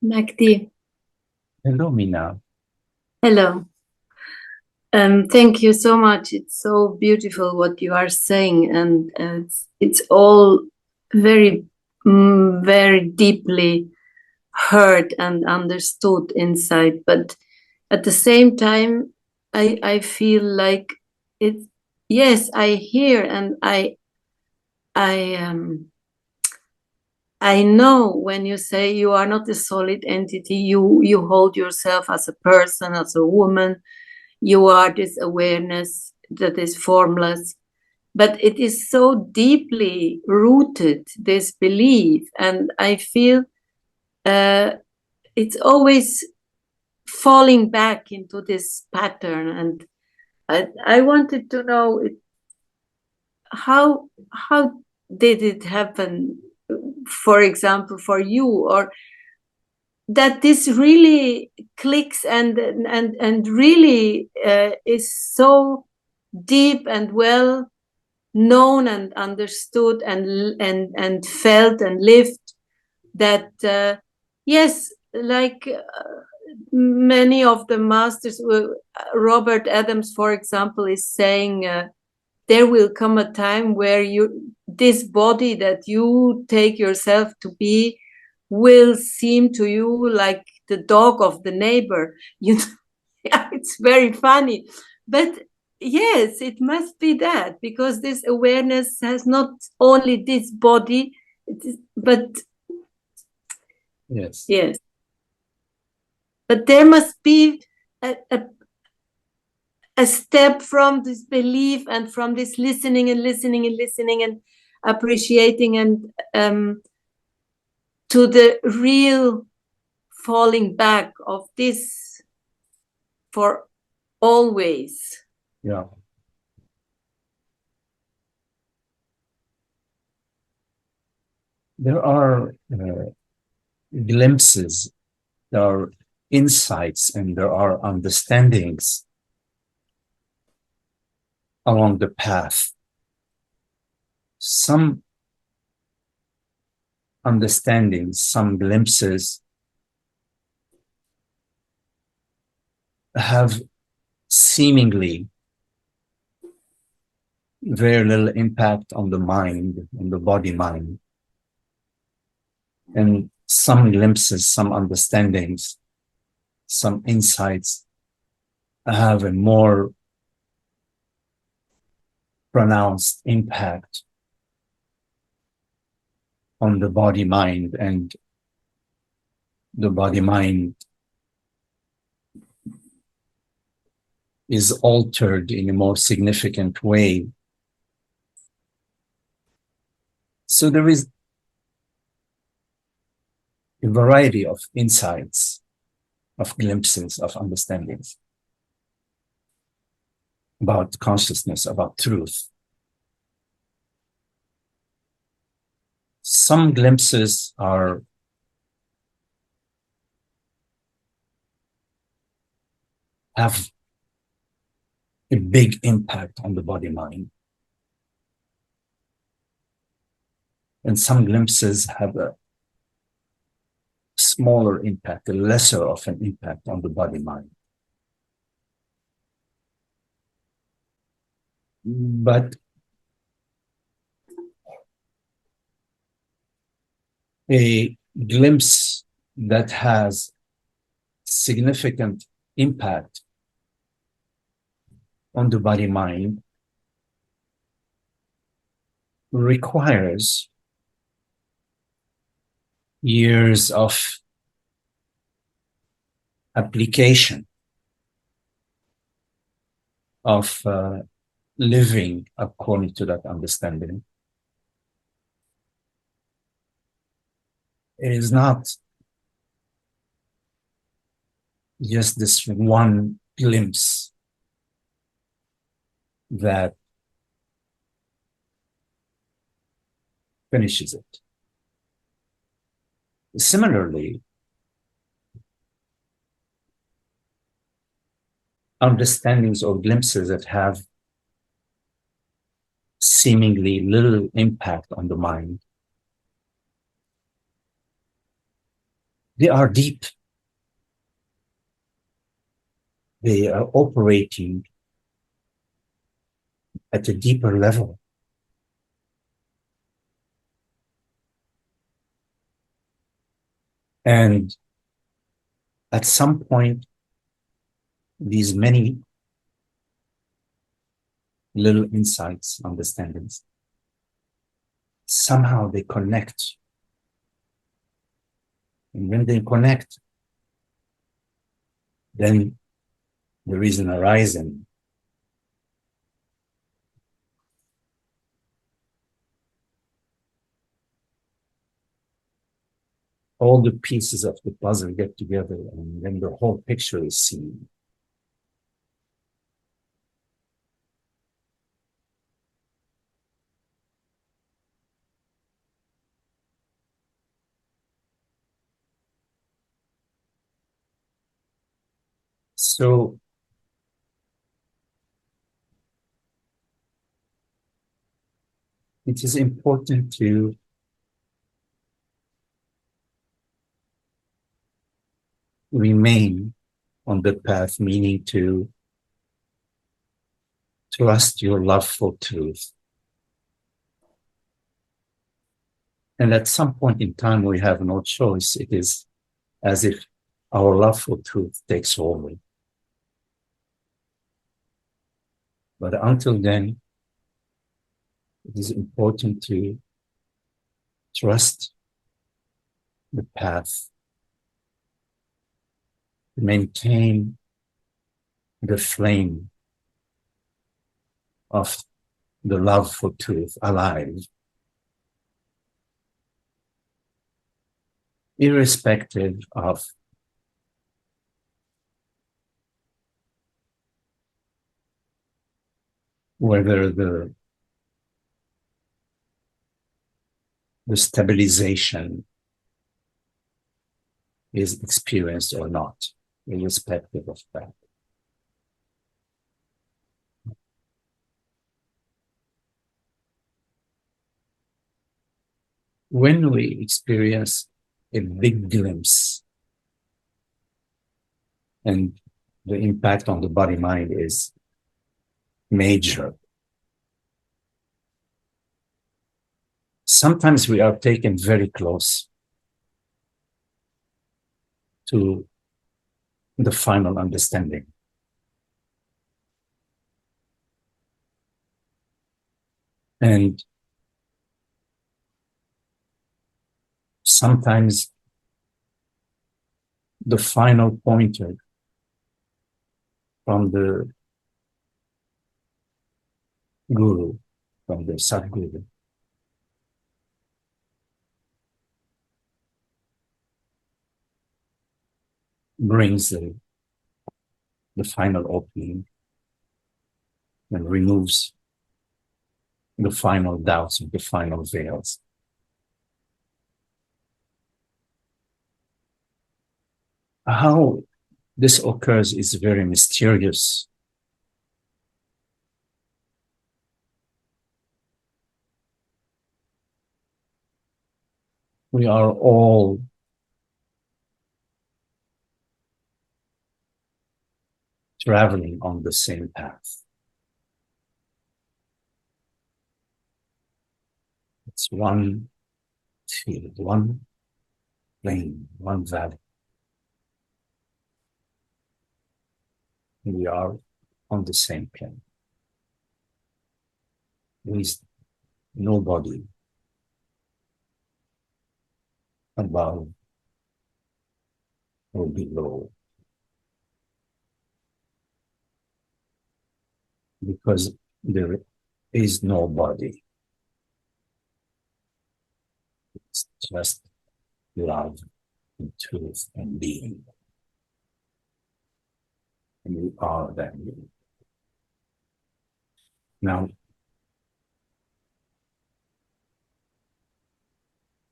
Magdi, Hello, Mina. hello. Thank you so much. It's so beautiful what you are saying, and it's all very, very deeply heard and understood inside. But at the same time, I feel like it. Yes, I hear, and I I know when you say you are not a solid entity. You hold yourself as a person, as a woman. You are this awareness that is formless, but it is so deeply rooted, this belief. And I feel it's always falling back into this pattern. And I wanted to know how did it happen, for example, for you, or that this really clicks and really is so deep and well known and understood and felt and lived that yes, like many of the masters, Robert Adams, for example, is saying there will come a time where this body that you take yourself to be will seem to you like the dog of the neighbor. You know, yeah, it's very funny, but yes, it must be that, because this awareness has not only this body, but Yes. yes, but there must be a step from this belief and from this listening and listening and listening and appreciating and to the real falling back of this for always. Yeah. There are glimpses, there are insights, and there are understandings along the path. Some understandings, some glimpses have seemingly very little impact on the mind, on the body mind. And some glimpses, some understandings, some insights have a more pronounced impact on the body mind, and the body mind is altered in a more significant way. So there is a variety of insights, of glimpses, of understandings about consciousness, about truth. Some glimpses have a big impact on the body mind. And some glimpses have a smaller impact, a lesser of an impact on the body mind. But a glimpse that has significant impact on the body mind requires years of application, of living according to that understanding. It is not just this one glimpse that finishes it. Similarly, understandings or glimpses that have seemingly little impact on the mind They are deep. They are operating at a deeper level. And at some point, these many little insights, understandings, somehow they connect. And when they connect, then there is an horizon. All the pieces of the puzzle get together, and then the whole picture is seen. So it is important to remain on the path, meaning to trust your love for truth. And at some point in time, we have no choice. It is as if our love for truth takes over. But until then, it is important to trust the path, maintain the flame of the love for truth alive, irrespective of whether the stabilization is experienced or not, irrespective of that. When we experience a big glimpse, and the impact on the body-mind is major, sometimes we are taken very close to the final understanding. And sometimes the final pointer from the guru, from the Sadguru, brings the final opening and removes the final doubts and the final veils. How this occurs is very mysterious. We are all traveling on the same path. It's one field, one plain, one valley. We are on the same plane. There is nobody above or below, because there is nobody. It's just love and truth and being. And we are that being. Now,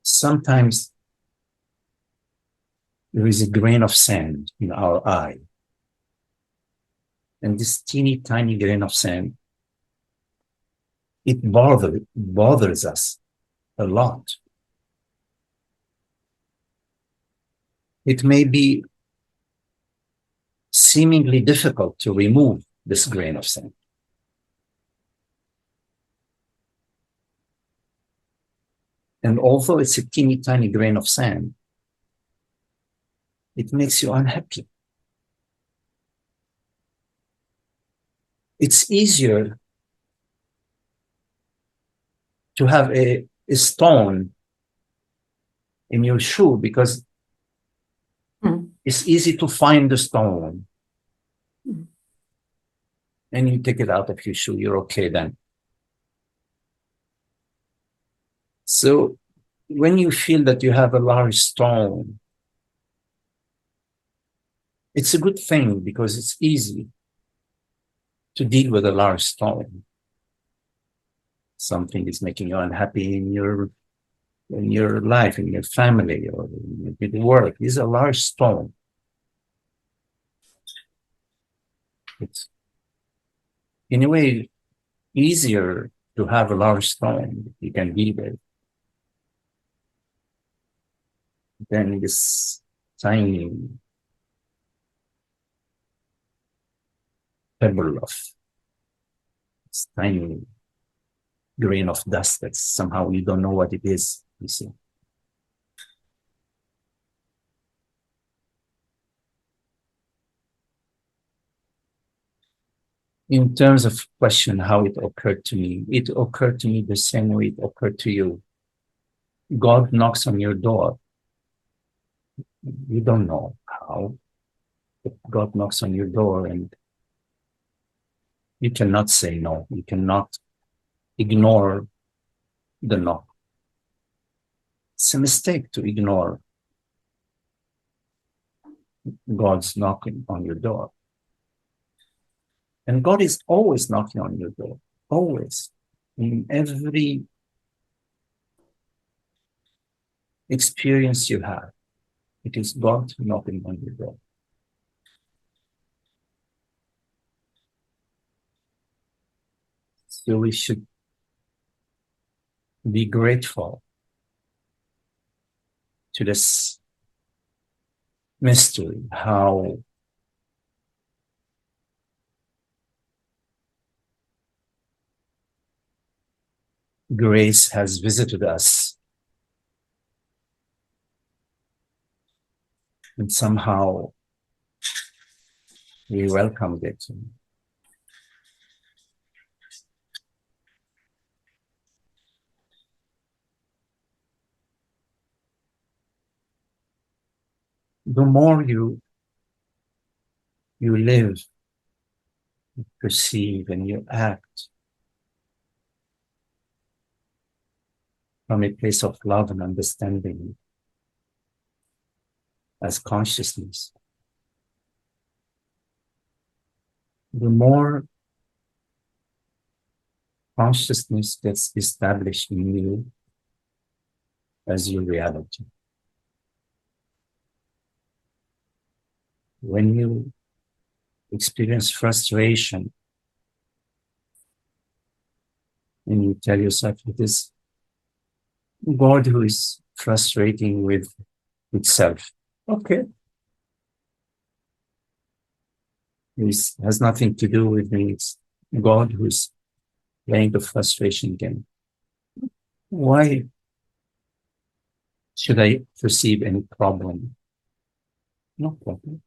sometimes there is a grain of sand in our eye. And this teeny tiny grain of sand, it bothers us a lot. it may be seemingly difficult to remove this grain of sand. And although it's a teeny tiny grain of sand, it makes you unhappy. It's easier to have a stone in your shoe because it's easy to find the stone. And you take it out of your shoe, you're okay then. So when you feel that you have a large stone, it's a good thing because it's easy to deal with a large stone. Something is making you unhappy in your life, in your family, or in your work. It's a large stone. It's in a way easier to have a large stone you can deal with than this tiny pebble of this tiny grain of dust that somehow you don't know what it is, you see. In terms of question, how it occurred to me the same way it occurred to you. God knocks on your door. You don't know how, but God knocks on your door and you cannot say no. You cannot ignore the knock. It's a mistake to ignore God's knocking on your door. And God is always knocking on your door, always. In every experience you have, it is God knocking on your door. So we should be grateful to this mystery, how grace has visited us and somehow we welcomed it. The more you live, you perceive, and you act from a place of love and understanding as consciousness, the more consciousness gets established in you as your reality. When you experience frustration and you tell yourself it is God who is frustrating with itself. Okay. It has nothing to do with me. It's God who is playing the frustration game. Why should I perceive any problem? No problem.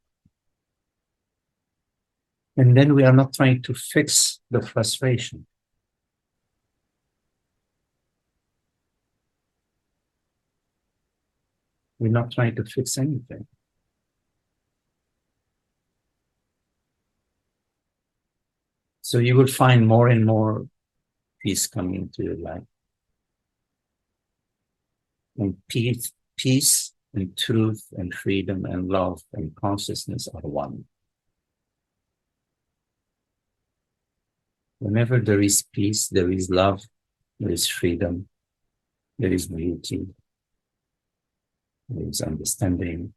And then we are not trying to fix the frustration. We're not trying to fix anything. So you will find more and more peace coming into your life. And peace and truth and freedom and love and consciousness are one. Whenever there is peace, there is love, there is freedom, there is beauty, there is understanding.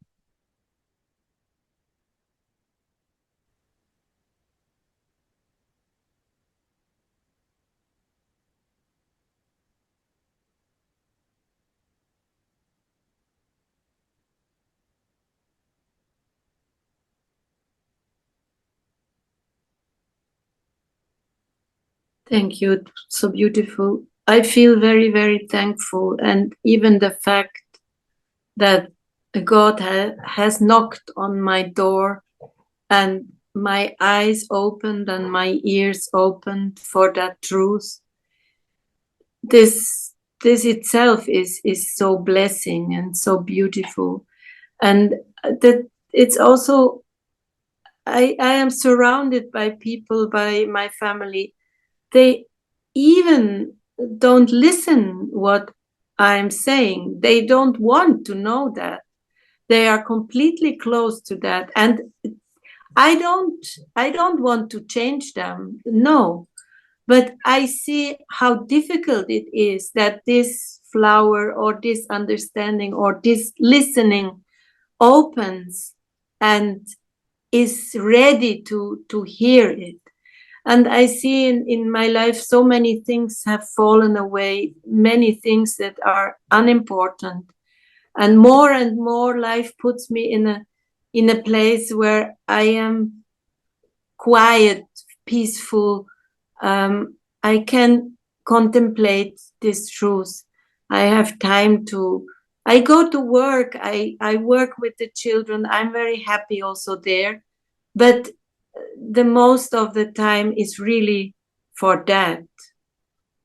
Thank you. So beautiful. I feel very, very thankful. And even the fact that God has knocked on my door and my eyes opened and my ears opened for that truth. This itself is so blessing and so beautiful. And that it's also, I am surrounded by people, by my family. They even don't listen what I'm saying. They don't want to know that. They are completely closed to that. And I don't want to change them. No. But I see how difficult it is that this flower or this understanding or this listening opens and is ready to hear it. And I see in my life so many things have fallen away, many things that are unimportant. And more life puts me in a place where I am quiet, peaceful. I can contemplate this truth. I have time to, I go to work, I work with the children. I'm very happy also there. But the most of the time is really for that,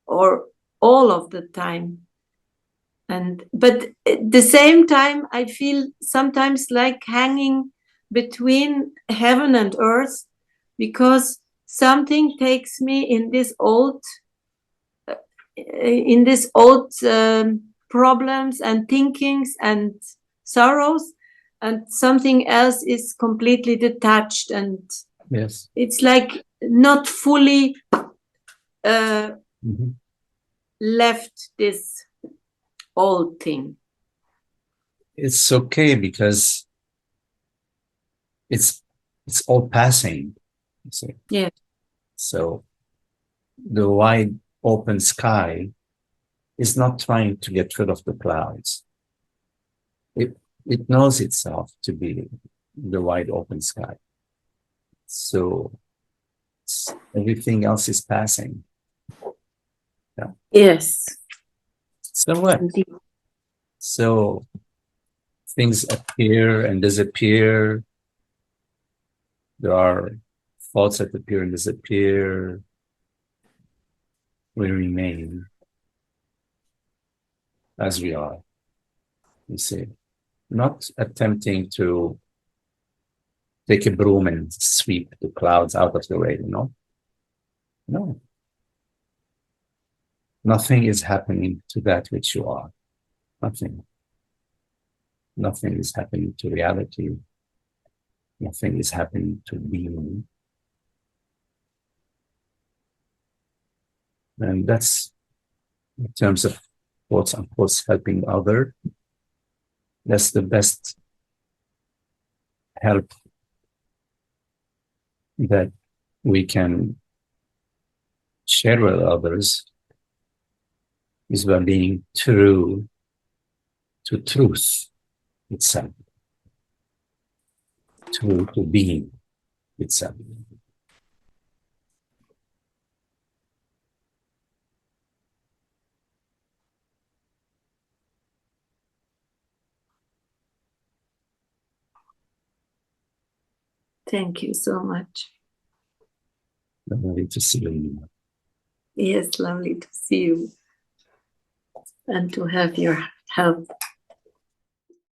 or all of the time. But at the same time, I feel sometimes like hanging between heaven and earth, because something takes me in this old problems and thinkings and sorrows, and something else is completely detached, and Yes. it's like not fully left this old thing. It's okay because it's all passing. You see. Yeah. So the wide open sky is not trying to get rid of the clouds. It knows itself to be the wide open sky. So everything else is passing. Yeah. Yes. So what? Indeed. So things appear and disappear. There are thoughts that appear and disappear. We remain as we are, you see, not attempting to take a broom and sweep the clouds out of the way, you know? No. Nothing is happening to that which you are. Nothing. Nothing is happening to reality. Nothing is happening to being. And that's, in terms of quote unquote helping other, that's the best help that we can share with others, is by being true to truth itself, true to being itself. Thank you so much. Lovely to see you. Yes, lovely to see you and to have your help.